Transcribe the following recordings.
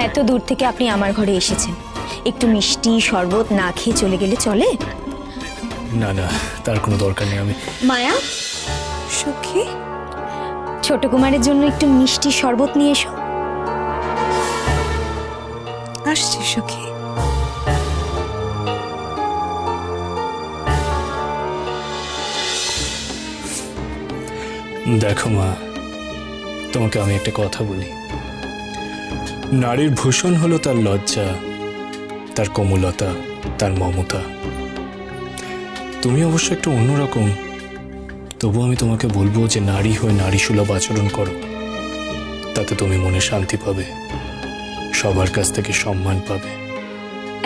এত দূর থেকে আপনি আমার ঘরে এসেছেন, একটু মিষ্টি শরবত না খেয়ে চলে গেলে চলে? না না, তার কোনো দরকার নেই। আমি মায়া, সখী, ছোট কুমারের জন্য একটু মিষ্টি শরবত নিয়ে এসো। আসছি সখী। দেখো মা, তোমাকে আমি একটা কথা বলি। নারীর ভূষণ হলো তার লজ্জা, তার কোমলতা, তার মমতা। তুমি অবশ্য একটু অন্যরকম, তবু আমি তোমাকে বলবো যে নারী হয়ে নারী সুলভ আচরণ করো। তাতে তুমি মনে শান্তি পাবে, সবার কাছ থেকে সম্মান পাবে।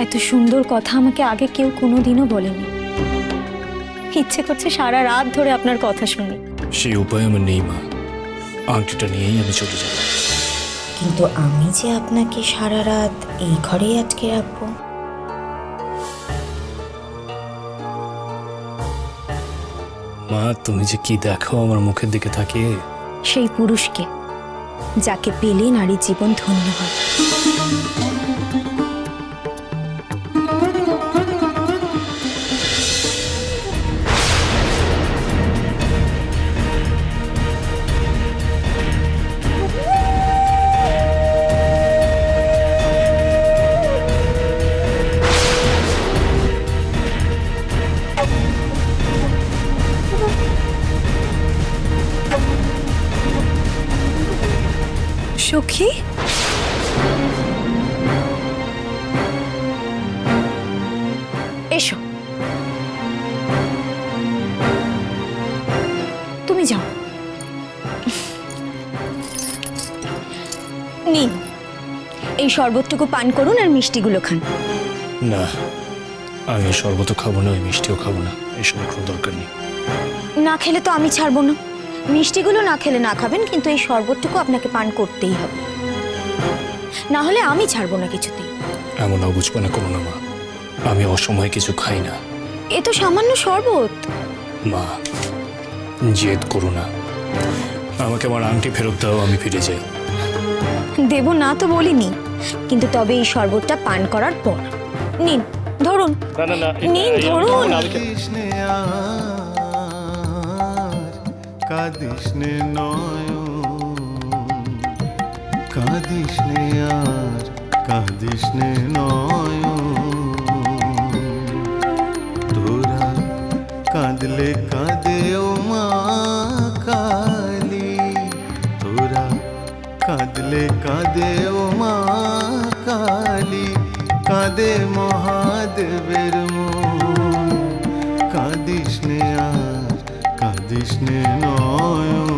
এত সুন্দর কথা আমাকে আগে কেউ কোনোদিনও বলেনি। ইচ্ছে করছে সারা রাত ধরে আপনার কথা শুনি। সেই উপায় আমার নেই মা, আংটিটা নিয়েই আমি চলে যাব। কিন্তু আমি যে আপনাকে সারা রাত এই ঘরেই আটকে রাখবো। মা, তুমি যে কি দেখো আমার মুখের দিকে তাকিয়ে। সেই পুরুষকে যাকে পেলে নারীর জীবন ধন্য হয়। সখী, এসো, তুমি যাও। নিন, এই শরবতটুকু পান করুন আর মিষ্টিগুলো খান। না, আমি শরবত খাবো না, ওই মিষ্টিও খাবো না, এসবের কোনো দরকার নেই। না খেলে তো আমি ছাড়বো না। মিষ্টিগুলো না খেলে না খাবেন, কিন্তু এই শরবতটুকু আপনাকে পান করতেই হবে, না হলে আমি ছাড়বো না কিছুতেই। এমন অবুঝপনা করো না মা, আমি অসময়ে কিছু খাই না। এ তো সামান্য শরবত। মা, জেদ করো না, আমাকে আমার আংটি ফেরত দাও, আমি ফিরে যাই। দেব না তো বলিনি, কিন্তু তবে এই শরবতটা পান করার পর। নিন, ধরুন। নিন, ধরুন। কাঁদিসনে নয়ন, কাঁদিসনে আর কাঁদিসনে নয়ন, তোরা কাঁদলে কাঁদে ও মা কালী, তোরা কাঁদলে কাঁদে ও মা কালী, কাঁদে মহাদেবের মন, কাঁদিসনে আর কাঁদিসনে নয়ন।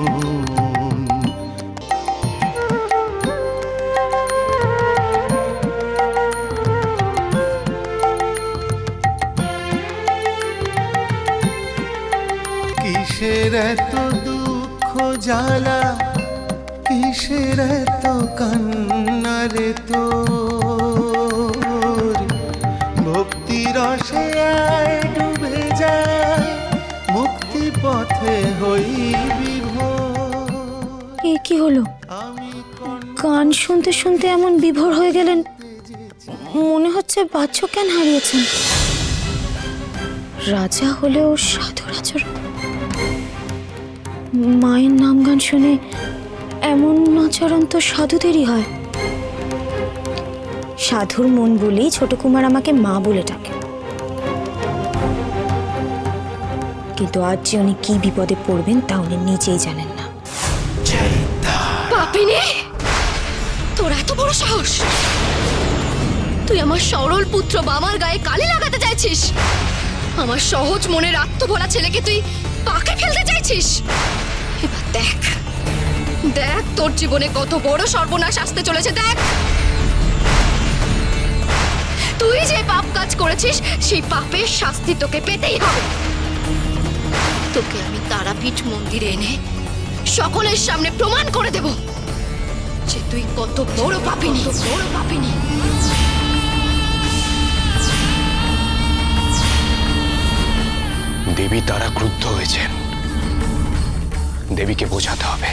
কিসের এত দুঃখ জ্বালা, কিসের এত কান্না রে তোর, ভক্তি রসে আয় ডুবে যায়, মুক্তি পথে হই বিভোর। এ কি হলো? আমি গান শুনতে শুনতে এমন বিভোর হয়ে গেলেন, মনে হচ্ছে বাচ্চা হারিয়েছেন। রাজা হলেও সাধুর আচরণ। মায়ের নাম গান শুনে এমন আচরণ তো সাধুদেরই হয়। সাধুর মন বলেই ছোট কুমার আমাকে মা বলে ডাকে। কিন্তু আজ যে উনি কি বিপদে পড়বেন তা উনি নিজেই জানেন না। পাপিনে, তোর এত বড় সাহস! তুই আমার সরল পুত্র বামার গায়ে কালি লাগাতে চাইছিস? আমার সহজ মনের আত্মভোলা ছেলেকে তুই পাকে ফেলতে চাইছিস? এবার দেখ, দেখ তোর জীবনে কত বড় সর্বনাশ আসতে চলেছে। দেখ, তুই যে পাপ কাজ করেছিস সেই পাপের শাস্তি তোকে পেতেই হবে। তোকে আমি তারাপীঠ মন্দিরে এনে সকলের সামনে প্রমাণ করে দেব যে তুই কত বড় পাপিনী, বড় পাপিনী। দেবী তারা ক্রুদ্ধ হয়েছেন, দেবীকে বোঝাতে হবে।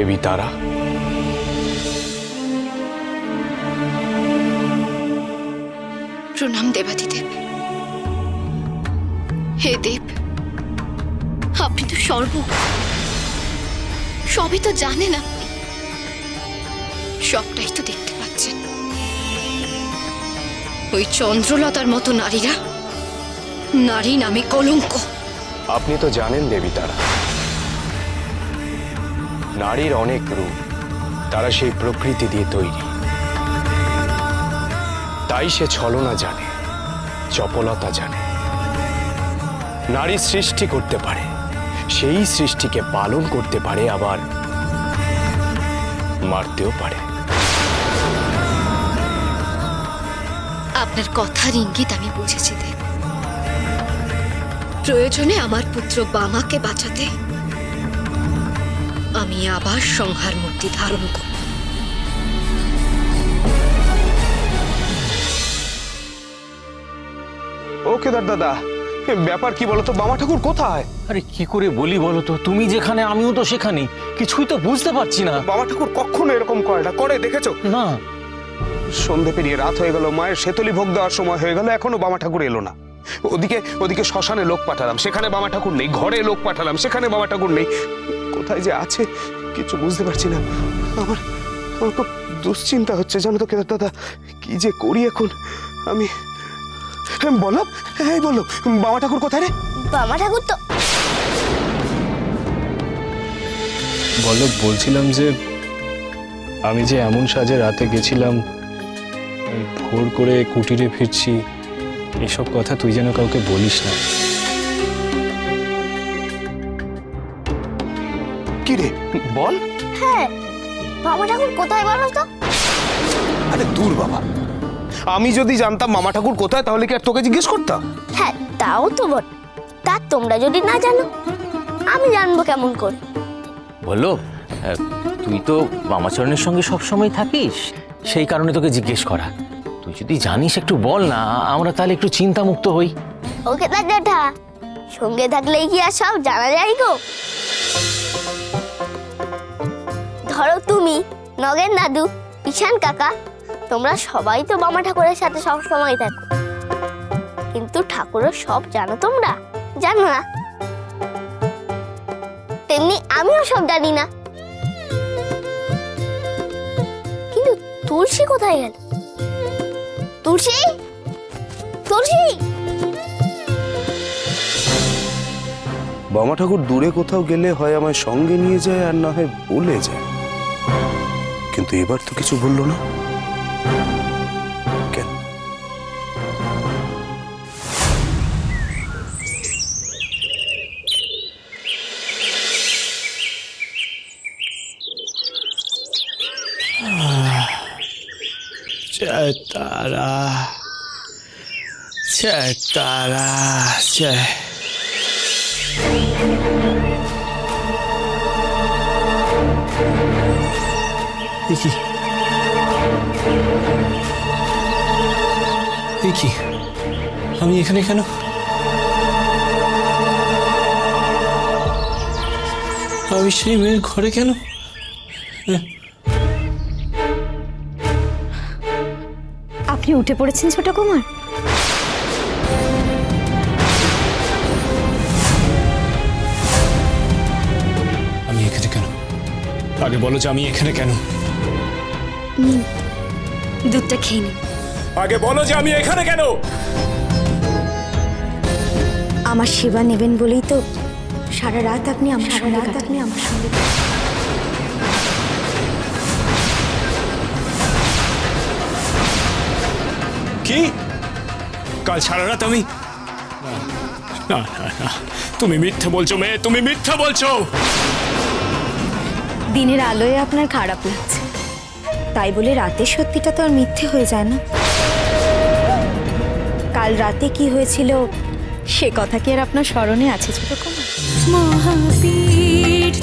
দেবী তারা। প্রণাম দেবাদিদেব। হে দেব, আপনি তো সবই তো জানেন, আপনি সবটাই তো দেখতে পাচ্ছেন। ওই চন্দ্রলতার মতো নারীরা নারী নামে কলঙ্ক। আপনি তো জানেন দেবী তারা, নারীর অনেক রূপ, তারা সেই প্রকৃতি দিয়ে তৈরি। তাই সে ছলনা জানে, চপলতা জানে। নারী সৃষ্টি করতে পারে, সেই সৃষ্টিকে পালন করতে পারে, আবার মারতেও পারে। আপনার কথার ইঙ্গিত আমি বুঝেছি দেব। প্রয়োজনে আমার পুত্র বামাকে বাঁচাতে আমি আবার সংহার মূর্তি ধারণ করব। ও কেদার দাদা, ব্যাপার কি বলতো? বামা ঠাকুর কোথায়? আরে কি করে বলি বলো তো, তুমি যেখানে আমিও তো সেখানে, কিছুই তো বুঝতে পারছি না। বামা ঠাকুর কখনো এরকম করে না, করে দেখেছো? না, সন্ধে পেরিয়ে রাত হয়ে গেল, মায়ের শেতলি ভোগ দেওয়ার সময় হয়ে গেল, এখনো বামা ঠাকুর এলো না। ওদিকে শ্মশানে লোক পাঠালাম, সেখানে বামা ঠাকুর নেই। ঘরে লোক পাঠালাম, সেখানে বামা ঠাকুর নেই। কোথায় যে আছে কিছু বুঝতে পারছি না। আমার খুব দুশ্চিন্তা হচ্ছে, জানো তো কেদার দাদা, কি যে করি এখন আমি। বলো, হ্যাঁ বলো, বামা ঠাকুর কোথায় রে? বামা ঠাকুর তো বল্লভ, বলছিলাম যে আমি যে এমন সাজে রাতে গেছিলাম, এই ভোর করে কুটিরে ফিরছি, এসব কথা তুই যেন কাউকে বলিস না। কি রে বল। হ্যাঁ, বামা ঠাকুর কোথায় বলো তো? আরে দূর বাবা, আমি যদি জানতাম মামা ঠাকুর কোথায়, তাহলে কি আর তোকে জিজ্ঞেস করতাম? হ্যাঁ, তাও তো বট। তা তোমরা যদি না জানো, আমি জানবো কেমন করে? বলো, তুই তো বামাচরণের সঙ্গে সবসময় থাকিস, সেই কারণে তোকে জিজ্ঞেস করা। তুই যদি জানিস একটু বল না, আমরা তাহলে একটু চিন্তামুক্ত হই। ওকে তার জ্যাঠা, সঙ্গে থাকলেই কি আর সব জানা যায় গো? ধরো তুমি, নগেন দাদু, ঈশান কাকা, তোমরা সবাই তো বামা ঠাকুরের সাথে সব সময় থাকো, কিন্তু ঠাকুরের সব জানো তোমরা? জানো না? তেমনি আমিও সব জানি না। কিন্তু তুলসী কোথায় গেল? তুলসী, তুলসী! বামা ঠাকুর দূরে কোথাও গেলে হয় আমায় সঙ্গে নিয়ে যায়, আর না হয় বলে যায়। কিন্তু এবার তো কিছু বললো না কেন? জয় তারা, জয় তারা, জয়। কি আমি এখানে কেন? আমি সেই মেয়ের ঘরে কেন? আপনি উঠে পড়েছেন ছোট কুমার? আমি এখানে কেন? আগে বলো যে আমি এখানে কেন? দুধটা খেয়ে নিন। আগে বলো যে আমি এখানে কেন? আমার সেবা নেবেন বলেই তো সারা রাত আপনি আমার সঙ্গে কি? কাল সারা রাত আমি? না না না, তুমি মিথ্যে বলছো মেয়ে, তুমি মিথ্যে বলছো। দিনের আলোয় আপনার খারাপ লাগছে, তাই বলে রাতের সত্যিটা তো আর মিথ্যে হয়ে যায় না। কাল রাতে কি হয়েছিল সে কথা কি আর আপনার স্মরণে আছে ছোট কুমার? মহাপীঠ